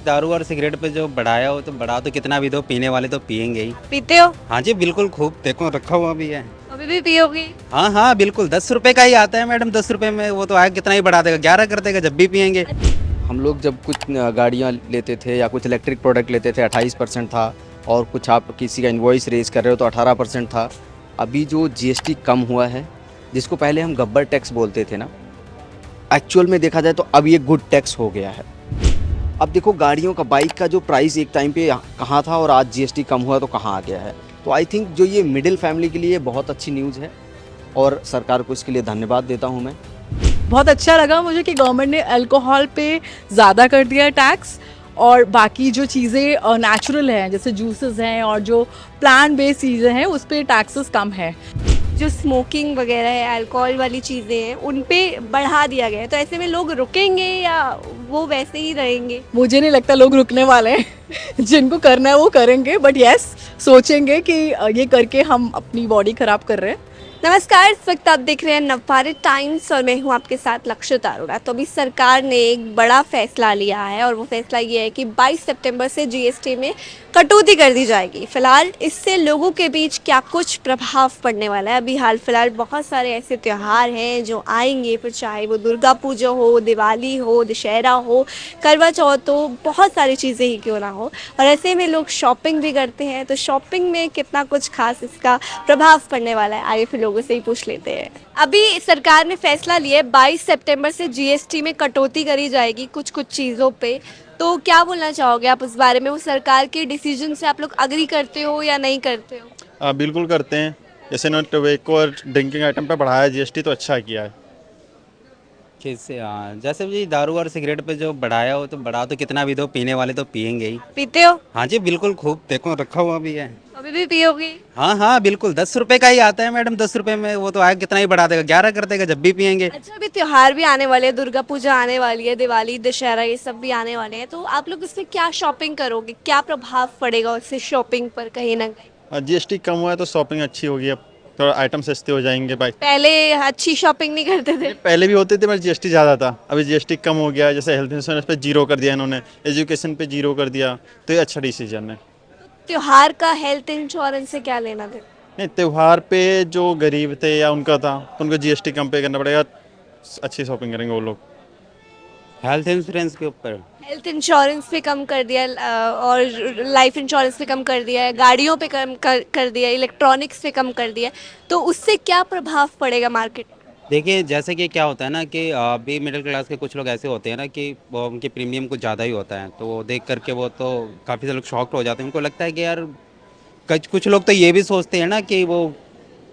दारू और सिगरेट पे जो बढ़ाया हो तो बढ़ा तो कितना भी दो, पीने वाले तो पियेंगे ही। पीते हो? हाँ जी बिल्कुल, खूब देखो रखा हुआ भी है। अभी भी पियोगे? हाँ हाँ बिल्कुल, 10 रुपए का ही आता है मैडम, 10 रुपए में वो तो आगे कितना ही बढ़ा देगा, 11 कर देगा जब भी पियेंगे। हम लोग जब कुछ गाड़ियाँ लेते थे या कुछ इलेक्ट्रिक प्रोडक्ट लेते थे 28% था, और कुछ आप किसी का इन्वॉइस रेज कर रहे हो तो 18% था। अभी जो जीएसटी कम हुआ है, जिसको पहले हम गब्बर टैक्स बोलते थे ना, एक्चुअल में देखा जाए तो अब ये गुड टैक्स हो गया है। अब देखो गाड़ियों का, बाइक का जो प्राइस एक टाइम पे कहाँ था और आज जीएसटी कम हुआ तो कहाँ आ गया है। तो आई थिंक जो ये मिडिल फैमिली के लिए बहुत अच्छी न्यूज़ है और सरकार को इसके लिए धन्यवाद देता हूँ मैं। बहुत अच्छा लगा मुझे कि गवर्नमेंट ने अल्कोहल पे ज़्यादा कर दिया टैक्स, और बाकी जो चीज़ें नेचुरल हैं जैसे जूसेस हैं और जो प्लांट बेस्ड चीज़ें हैं उस पर टैक्सेस कम है। जो स्मोकिंग वगैरह है, अल्कोहल वाली चीज़ें हैं, उन पे बढ़ा दिया गया है, तो ऐसे में लोग रुकेंगे या वो वैसे ही रहेंगे? मुझे नहीं लगता लोग रुकने वाले हैं जिनको करना है वो करेंगे, बट यस सोचेंगे कि ये करके हम अपनी बॉडी ख़राब कर रहे हैं। नमस्कार, इस वक्त आप देख रहे हैं नवभारत टाइम्स और मैं हूं आपके साथ लक्षिता अरोड़ा। तो अभी सरकार ने एक बड़ा फैसला लिया है और वो फैसला ये है कि 22 सितंबर से जीएसटी में कटौती कर दी जाएगी। फिलहाल इससे लोगों के बीच क्या कुछ प्रभाव पड़ने वाला है? अभी हाल फिलहाल बहुत सारे ऐसे त्यौहार हैं जो आएंगे, फिर चाहे वो दुर्गा पूजा हो, दिवाली हो, दशहरा हो, करवा चौथ हो, बहुत सारी चीज़ें ही क्यों ना हो, और ऐसे में लोग शॉपिंग भी करते हैं। तो शॉपिंग में कितना कुछ खास इसका प्रभाव पड़ने वाला है, आइए फिर लोगों से ही पूछ लेते हैं। अभी सरकार ने फैसला लिया है 22 सितंबर से जीएसटी में कटौती करी जाएगी कुछ कुछ चीज़ों पे। तो क्या बोलना चाहोगे आप उस बारे में? वो सरकार के डिसीजन से आप लोग अग्री करते हो या नहीं करते हो? बिल्कुल करते हैं। जैसे इन्होंने टोबैको और ड्रिंकिंग आइटम पे बढ़ाया जीएसटी, तो अच्छा किया है। किससे? हाँ, जैसे जी दारू और सिगरेट पे जो बढ़ाया हो तो बढ़ा तो कितना भी दो, पीने वाले तो पियेंगे ही। पीते हो? हाँ जी बिल्कुल, खूब देखो रखा हुआ भी है। अभी भी पियोगे? हाँ हाँ बिल्कुल, 10 रुपए का ही आता है मैडम, 10 रुपए में वो तो आगे कितना ही बढ़ा देगा, 11 कर देगा जब भी पियेंगे। अच्छा, अभी त्योहार भी आने वाले हैं, दुर्गा पूजा आने वाली है, दिवाली, दशहरा, ये सब भी आने वाले हैं। तो आप लोग इसमें क्या शॉपिंग करोगे? क्या प्रभाव पड़ेगा उससे शॉपिंग पर कहीं ना कहीं? जीएसटी कम हुआ है तो शॉपिंग अच्छी होगी, अब थोड़ा आइटम सस्ते हो जाएंगे भाई। पहले अच्छी शॉपिंग नहीं करते थे? पहले भी होते थे पर जीएसटी ज़्यादा था, अभी जीएसटी कम हो गया। जैसे हेल्थ इंश्योरेंस पे जीरो कर दिया इन्होंने, एजुकेशन पे जीरो कर दिया, तो ये अच्छा डिसीजन है। त्योहार का हेल्थ इंश्योरेंस से क्या लेना देना? नहीं, त्यौहार पे जो गरीब थे या उनका था तो उनको जीएसटी कम पे करना पड़ेगा, अच्छी शॉपिंग करेंगे वो लोग। हेल्थ इंश्योरेंस के ऊपर हेल्थ इंश्योरेंस पे कम कर दिया और लाइफ इंश्योरेंस पे कम कर दिया है, गाड़ियों पे कम कर दिया है, इलेक्ट्रॉनिक्स पे कम कर दिया है। तो उससे क्या प्रभाव पड़ेगा मार्केट? देखिए, जैसे कि क्या होता है ना कि अभी मिडिल क्लास के कुछ लोग ऐसे होते हैं ना कि वो उनके प्रीमियम कुछ ज़्यादा ही होता है, तो वो देख करके वो तो काफ़ी सारे लोग शॉक्ड हो जाते हैं। उनको लगता है कि यार कुछ लोग तो ये भी सोचते हैं ना कि वो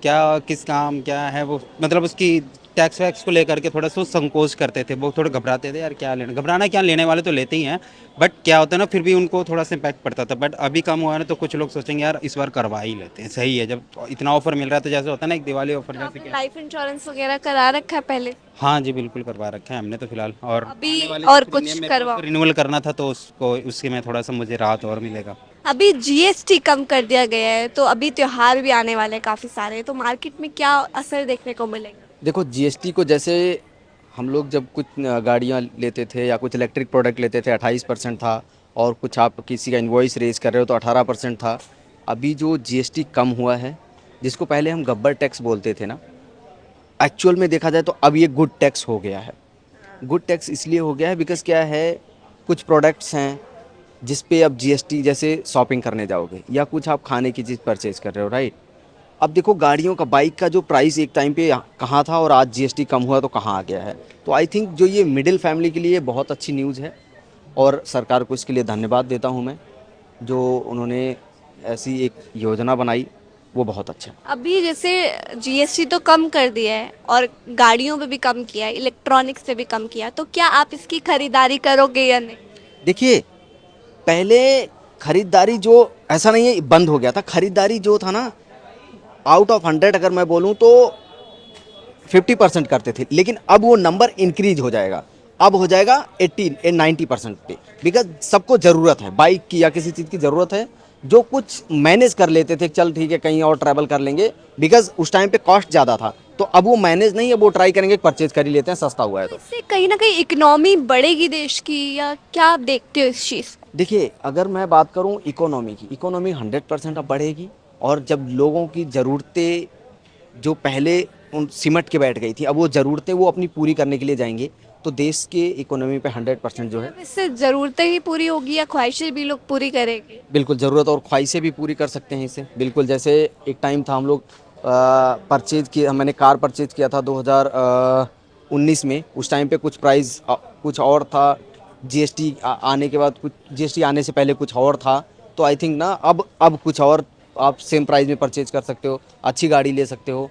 क्या किस काम क्या है वो, मतलब उसकी टैक्स वैक्स को लेकर के थोड़ा सा संकोच करते थे, वो थोड़े घबराते थे यार क्या लेना, घबराना क्या, लेने वाले तो लेते ही हैं, बट क्या होता है ना फिर भी उनको थोड़ा सा इम्पैक्ट पड़ता था। बट अभी कम हुआ है ना तो कुछ लोग सोचेंगे यार इस बार करवा ही लेते हैं, सही है, जब इतना ऑफर मिल रहा है तो जैसे होता है ना एक दिवाली ऑफर जैसे कि। लाइफ इंश्योरेंस वगैरह करा रखा है पहले? हाँ जी बिल्कुल करवा रखा है हमने तो फिलहाल, और अभी आने वाले और जो कुछ प्रीमियम मेरे को करवाओ? रिन्यूअल करना था तो उसको उसके में थोड़ा सा मुझे राहत और मिलेगा। अभी जीएसटी कम कर दिया गया है, तो अभी त्योहार भी आने वाले हैं काफ़ी सारे, तो मार्केट में क्या असर देखने को मिलेगा? देखो जीएसटी को, जैसे हम लोग जब कुछ गाड़ियाँ लेते थे या कुछ इलेक्ट्रिक प्रोडक्ट लेते थे 28% था, और कुछ आप किसी का इन्वॉइस रेज कर रहे हो तो 18% था। अभी जो जीएसटी कम हुआ है, जिसको पहले हम गब्बर टैक्स बोलते थे ना, एक्चुअल में देखा जाए तो अब ये गुड टैक्स हो गया है। गुड टैक्स इसलिए हो गया है बिकॉज क्या है, कुछ प्रोडक्ट्स हैं जिस पे अब जीएसटी, जैसे शॉपिंग करने जाओगे या कुछ आप खाने की चीज़ परचेज कर रहे हो, राइट। अब देखो गाड़ियों का, बाइक का जो प्राइस एक टाइम पे कहाँ था और आज जीएसटी कम हुआ तो कहाँ आ गया है। तो आई थिंक जो ये मिडिल फैमिली के लिए बहुत अच्छी न्यूज़ है और सरकार को इसके लिए धन्यवाद देता हूँ मैं, जो उन्होंने ऐसी एक योजना बनाई, वो बहुत अच्छा है। अभी जैसे जीएसटी तो कम कर दिया है और गाड़ियों पे भी कम किया है, इलेक्ट्रॉनिक्स पे भी कम किया है, तो क्या आप इसकी खरीदारी करोगे या नहीं? देखिए, पहले खरीदारी जो, ऐसा नहीं है बंद हो गया था, खरीदारी जो था ना, आउट ऑफ 100 अगर मैं बोलूं तो 50% करते थे, लेकिन अब वो नंबर इंक्रीज हो जाएगा, अब हो जाएगा 80-90% पे, बिकॉज सबको ज़रूरत है बाइक की या किसी चीज़ की ज़रूरत है। जो कुछ मैनेज कर लेते थे, चल ठीक है कहीं और ट्रैवल कर लेंगे, बिकॉज उस टाइम पे कॉस्ट ज़्यादा था, तो अब वो मैनेज नहीं है, वो ट्राई करेंगे परचेज कर ही लेते हैं, सस्ता हुआ है तो। इससे कहीं ना कहीं इकोनॉमी बढ़ेगी देश की, या क्या आप देखते हो इस चीज़ को? देखिए, अगर मैं बात करूं इकोनॉमी की, इकोनॉमी 100% अब बढ़ेगी। और जब लोगों की ज़रूरतें जो पहले उन सिमट के बैठ गई थी, अब वो ज़रूरतें वो अपनी पूरी करने के लिए जाएंगे, तो देश के इकोनॉमी पे 100% जो है, अब इससे ज़रूरतें ही पूरी होगी या ख्वाहिशें भी लोग पूरी करेंगे? बिल्कुल ज़रूरत और ख्वाहिशें भी पूरी कर सकते हैं इससे। बिल्कुल, जैसे एक टाइम था, हम लोग परचेज किया, मैंने कार परचेज किया था 2019 में। उस टाइम पे कुछ प्राइस कुछ और था, जीएसटी आने के बाद कुछ, जीएसटी आने से पहले कुछ और था। तो आई थिंक ना अब कुछ और आप सेम प्राइस में परचेज कर सकते हो, अच्छी गाड़ी ले सकते हो,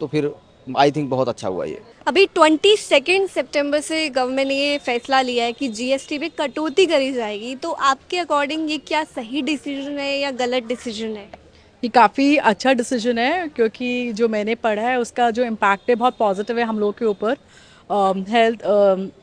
तो फिर आई थिंक बहुत अच्छा हुआ ये। अभी 22 सितंबर से गवर्नमेंट ने ये फैसला लिया है कि जीएसटी में कटौती करी जाएगी, तो आपके अकॉर्डिंग ये क्या सही डिसीजन है या गलत डिसीजन है? ये काफ़ी अच्छा डिसीजन है, क्योंकि जो मैंने पढ़ा है उसका जो इम्पैक्ट है बहुत पॉजिटिव है हम लोग के ऊपर।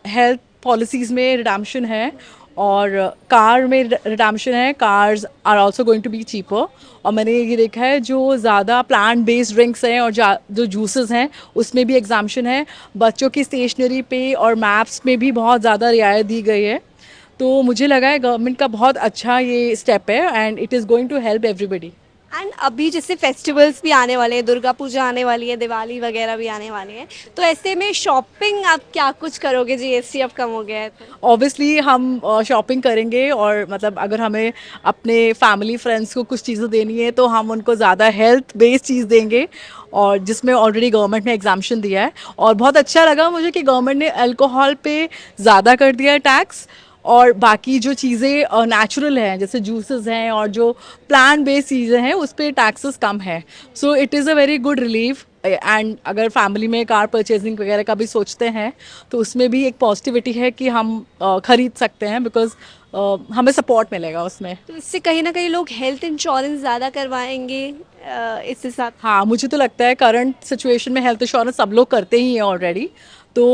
हेल्थ पॉलिसीज़ में रिडम्पशन है, और कार में रिडम्पशन है। Cars are also going to be cheaper. और मैंने ये देखा है जो ज़्यादा प्लांट बेस्ड ड्रिंक्स हैं और जो जूसेस हैं उसमें भी एग्जाम्पशन है। बच्चों की स्टेशनरी पे और मैप्स में भी बहुत ज़्यादा रियायत दी गई है। तो मुझे लगा है गवर्नमेंट का बहुत अच्छा ये स्टेप है, and it is going to help everybody. And अभी जैसे फेस्टिवल्स भी आने वाले हैं, दुर्गा पूजा आने वाली है, दिवाली वगैरह भी आने वाली है, तो ऐसे में शॉपिंग आप क्या कुछ करोगे? जीएसटी अब कम हो गया है तो। ऑब्वियसली हम शॉपिंग करेंगे, और मतलब अगर हमें अपने फैमिली फ्रेंड्स को कुछ चीज़ें देनी है तो हम उनको ज़्यादा हेल्थ बेस्ड चीज़ देंगे, और जिसमें ऑलरेडी गवर्नमेंट ने एग्जाम्पशन दिया है। और बहुत अच्छा लगा मुझे कि गवर्नमेंट ने अल्कोहल पे ज़्यादा कर दिया है टैक्स, और बाकी जो चीज़ें नेचुरल हैं जैसे जूसेस हैं और जो प्लांट बेस्ड चीज़ें हैं उस पर टैक्सेस कम है। So it is a very good relief. And अगर फैमिली में कार परचेजिंग वगैरह का भी सोचते हैं तो उसमें भी एक पॉजिटिविटी है कि हम खरीद सकते हैं, बिकॉज हमें सपोर्ट मिलेगा उसमें। तो इससे कहीं ना कहीं लोग हेल्थ इंश्योरेंस ज़्यादा करवाएंगे इस हिसाब से। हाँ, मुझे तो लगता है करंट सिचुएशन में हेल्थ इंश्योरेंस सब लोग करते ही हैं ऑलरेडी। तो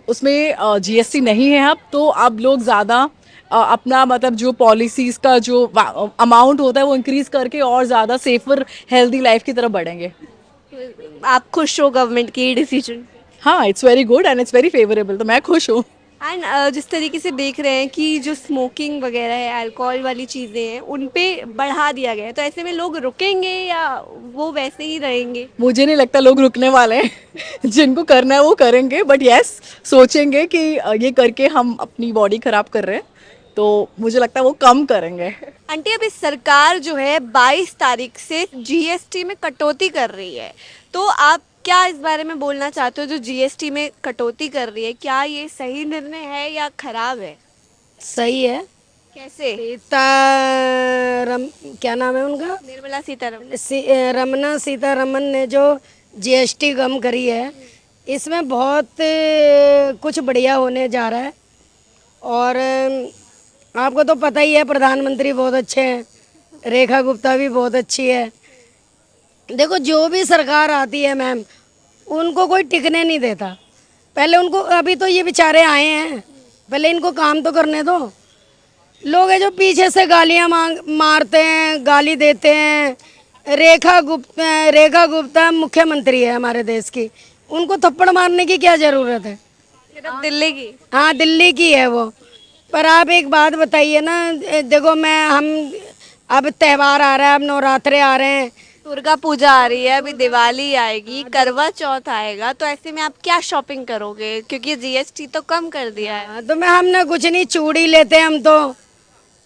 उसमें जीएसटी नहीं है अब, तो अब लोग ज़्यादा अपना मतलब जो पॉलिसीज़ का जो अमाउंट होता है वो इंक्रीज़ करके और ज़्यादा सेफर हेल्दी लाइफ की तरफ बढ़ेंगे। आप खुश हो गवर्नमेंट की डिसीजन? हाँ, it's very good and it's very favourable, तो मैं खुश हूँ। एंड जिस तरीके से देख रहे हैं कि जो स्मोकिंग वगैरह है, अल्कोहल वाली चीज़ें हैं, उन पे बढ़ा दिया गया है, तो ऐसे में लोग रुकेंगे या वो वैसे ही रहेंगे? मुझे नहीं लगता लोग रुकने वाले हैं जिनको करना है वो करेंगे, बट यस सोचेंगे कि ये करके हम अपनी बॉडी खराब कर रहे हैं, तो मुझे लगता है वो कम करेंगे। आंटी, अभी सरकार जो है 22 तारीख से जीएसटी में कटौती कर रही है, तो आप क्या इस बारे में बोलना चाहते हो? जो जीएसटी में कटौती कर रही है, क्या ये सही निर्णय है या खराब है? सही है। कैसे? सीतारम क्या नाम है उनका, निर्मला सीतारमण। रमना सीतारमन ने जो जीएसटी कम करी है, इसमें बहुत कुछ बढ़िया होने जा रहा है। और आपको तो पता ही है प्रधानमंत्री बहुत अच्छे हैं, रेखा गुप्ता भी बहुत अच्छी है। देखो, जो भी सरकार आती है मैम, उनको कोई टिकने नहीं देता। पहले उनको, अभी तो ये बेचारे आए हैं, पहले इनको काम तो करने दो। लोग है जो पीछे से गालियां मारते हैं, गाली देते हैं। रेखा गुप्ता मुख्यमंत्री है हमारे देश की, उनको थप्पड़ मारने की क्या ज़रूरत है? सिर्फ दिल्ली की? हाँ, दिल्ली की है वो। पर आप एक बात बताइए ना, देखो हम अब त्यौहार आ रहा है, अब नवरात्रे आ रहे हैं, दुर्गा पूजा आ रही है, अभी दिवाली आएगी, करवा चौथ आएगा, तो ऐसे में आप क्या शॉपिंग करोगे? क्योंकि जीएसटी तो कम कर दिया है। हाँ, तो मैं हमने कुछ नहीं, चूड़ी लेते हैं हम तो।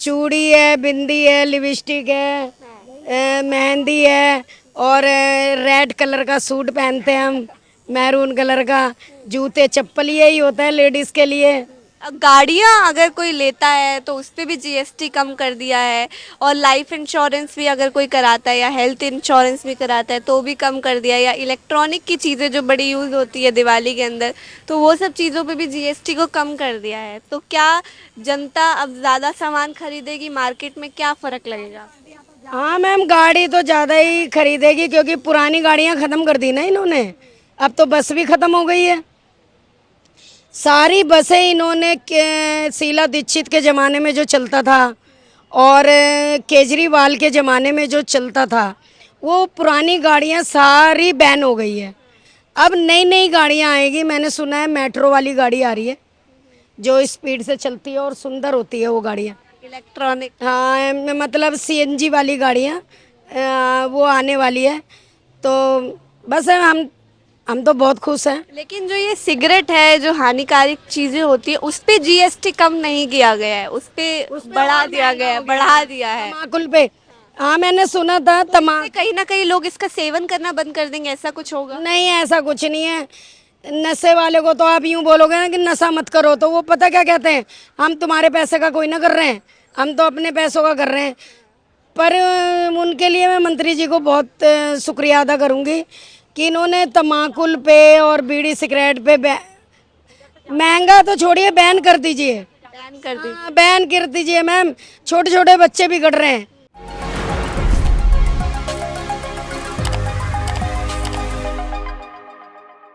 चूड़ी है, बिंदी है, लिपस्टिक है, मेहंदी है, और रेड कलर का सूट पहनते हैं हम, मैरून कलर का। जूते चप्पल यही होता है लेडीज़ के लिए। गाड़ियाँ अगर कोई लेता है तो उस पर भी जीएसटी कम कर दिया है, और लाइफ इंश्योरेंस भी अगर कोई कराता है या हेल्थ इंश्योरेंस भी कराता है तो भी कम कर दिया है। या इलेक्ट्रॉनिक की चीज़ें जो बड़ी यूज़ होती है दिवाली के अंदर, तो वो सब चीज़ों पे भी जीएसटी को कम कर दिया है। तो क्या जनता अब ज़्यादा सामान खरीदेगी? मार्केट में क्या फ़र्क लगेगा? हाँ मैम, गाड़ी तो ज़्यादा ही खरीदेगी, क्योंकि पुरानी गाड़ियाँ ख़त्म कर दी ना इन्होंने। अब तो बस भी ख़त्म हो गई है। सारी बसें इन्होंने शीला दीक्षित के ज़माने में जो चलता था और केजरीवाल के ज़माने में जो चलता था, वो पुरानी गाड़ियाँ सारी बैन हो गई है। अब नई नई गाड़ियाँ आएगी, मैंने सुना है मेट्रो वाली गाड़ी आ रही है जो स्पीड से चलती है और सुंदर होती है वो गाड़ियाँ। इलेक्ट्रॉनिक। हाँ मतलब सीएनजी वाली गाड़ियाँ वो आने वाली है। तो बस हम तो बहुत खुश हैं। लेकिन जो ये सिगरेट है, जो हानिकारक चीजें होती है, उस पे जीएसटी कम नहीं किया गया है, उस पे बढ़ा दिया गया है, बढ़ा दिया है। तमाकुल पे हाँ मैंने सुना था कहीं ना कहीं लोग इसका सेवन करना बंद कर देंगे, ऐसा कुछ होगा? नहीं ऐसा कुछ नहीं है। नशे वाले को तो आप यूं बोलोगे ना कि नशा मत करो तो वो पता क्या कहते हैं, हम तुम्हारे पैसे का कोई ना कर रहे हैं, हम तो अपने पैसों का कर रहे हैं। पर उनके लिए मैं मंत्री जी को बहुत शुक्रिया अदा करूंगी कि इन्होंने तमाकुल पे और बीड़ी सिगरेट पे महंगा तो छोड़िए, बैन कर दीजिए। बैन कर दी। बैन कर दीजिए मैम, छोटे छोटे बच्चे बिगड़ रहे हैं।